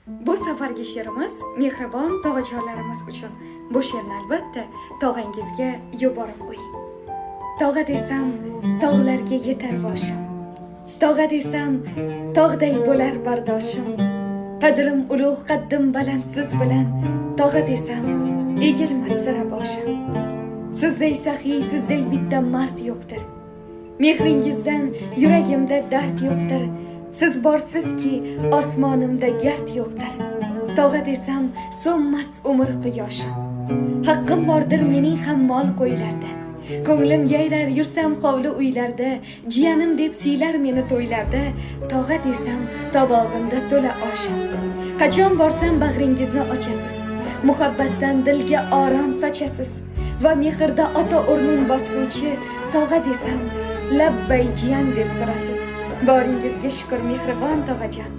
Bu safargi she'rimiz mehribon tog'ajonlarimiz uchun. Bu she'rni albatta tog'angizga yuborib qo'ying. Tog'a desam, tog'larga yetar boshim. Tog'a desam, tog'day bo'lar bardoshim. Qadrim ulug', qaddim baland siz bilan. Tog'a desam, egilmas sira boshim. Sizday saxiy, sizday bitta mard yo'qdir. Mehringizdan yuragimda dard yo'qdir. Siz borsizki, osmonimda gard yo'qdir. Tog'a desam, so'nmas umr quyoshim. Haqqim bordir mening ham mol qo'ylarda. Ko'nglim yayrar yursam hovli uylarda, jiyanim deb siylar meni to'ylarda. Tog'a desam, tovog'imda to'la oshim. Qachon borsam bag'ringizni ochasiz. Muhabbatdan dilga orom sochasiz va mehrda ota o'rnin bosguvchi. Tog'a desam, labbay jiyan deb turasiz. Boringizga shukr mehribon tog'ajon.